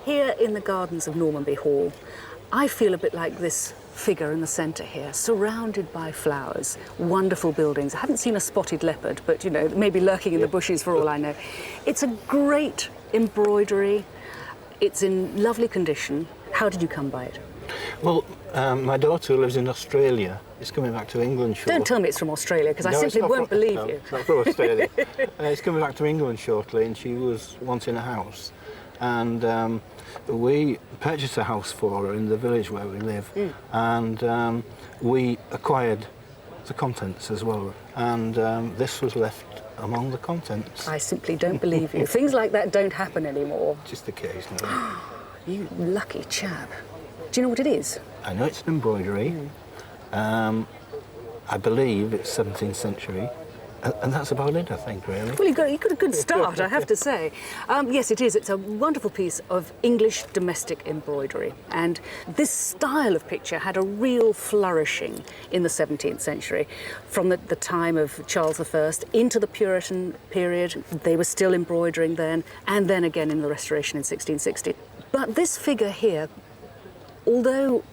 Here in the gardens of Normanby Hall, I feel a bit like this figure in the centre here, surrounded by flowers, wonderful buildings. I haven't seen a spotted leopard, but, you know, maybe lurking in the bushes for all I know. It's a great embroidery. It's in lovely condition. How did you come by it? Well, my daughter who lives in Australia is coming back to England shortly. Don't tell me it's from Australia, because I simply won't believe you. It's not from Australia. It's coming back to England shortly, and she was wanting a house. And we purchased a house for her in the village where we live, and we acquired the contents as well. And this was left among the contents. I simply don't believe you. Things like that don't happen anymore. Just occasionally. You lucky chap. Do you know what it is? I know it's an embroidery. I believe it's 17th century. And that's about it, I think, really. Well, you got a good start, I have to say. Yes, it is. It's a wonderful piece of English domestic embroidery. And this style of picture had a real flourishing in the 17th century. From the time of Charles I into the Puritan period, they were still embroidering then, and then again in the Restoration in 1660. But this figure here, although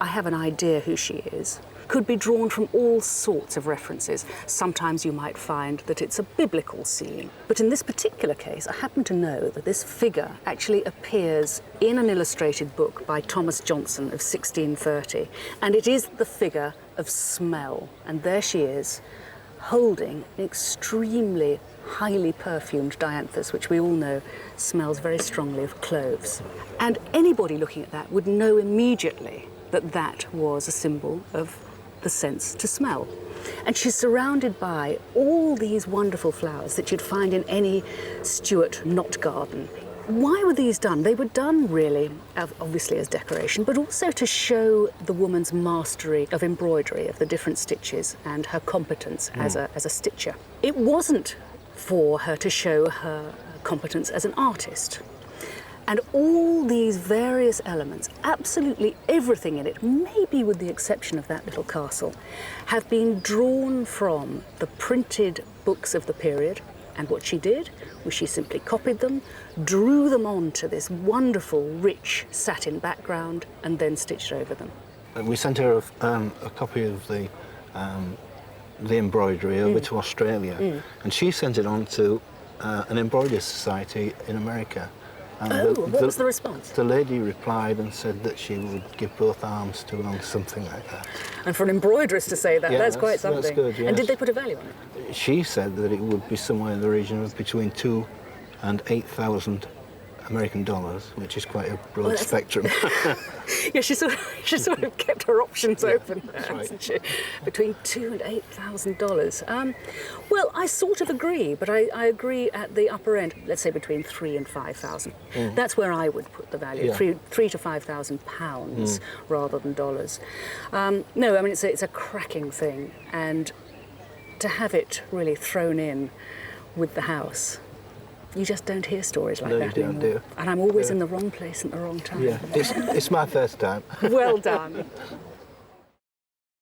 I have an idea who she is, could be drawn from all sorts of references. Sometimes you might find that it's a biblical scene. But in this particular case, I happen to know that this figure actually appears in an illustrated book by Thomas Johnson of 1630. And it is the figure of Smell. And there she is, holding an extremely highly perfumed dianthus, which we all know smells very strongly of cloves. And anybody looking at that would know immediately that that was a symbol of the sense to smell. And she's surrounded by all these wonderful flowers that you'd find in any Stuart knot garden. Why were these done? They were done really, obviously as decoration, but also to show the woman's mastery of embroidery, of the different stitches, and her competence as a stitcher. It wasn't for her to show her competence as an artist. And all these various elements, absolutely everything in it, maybe with the exception of that little castle, have been drawn from the printed books of the period. And what she did was she simply copied them, drew them onto this wonderful, rich satin background, and then stitched over them. We sent her a copy of the embroidery over to Australia, and she sent it on to an embroidery society in America. And what was the response? The lady replied and said that she would give both arms to her, something like that. And for an embroideress to say that, that's quite something. That's good, yes. And did they put a value on it? She said that it would be somewhere in the region of between $2,000 and $8,000 American dollars, which is quite a broad spectrum. Yeah, she sort of kept her options open there, right. hasn't she? Between $2,000 and $8,000. Well, I sort of agree, but I agree at the upper end. Let's say between $3,000 and $5,000. That's where I would put the value. Yeah. $3,000 to £5,000 rather than dollars. No, I mean it's a cracking thing, and to have it really thrown in with the house. You just don't hear stories like that anymore. Do. And I'm always in the wrong place at the wrong time. Yeah, it's my first time. Well done.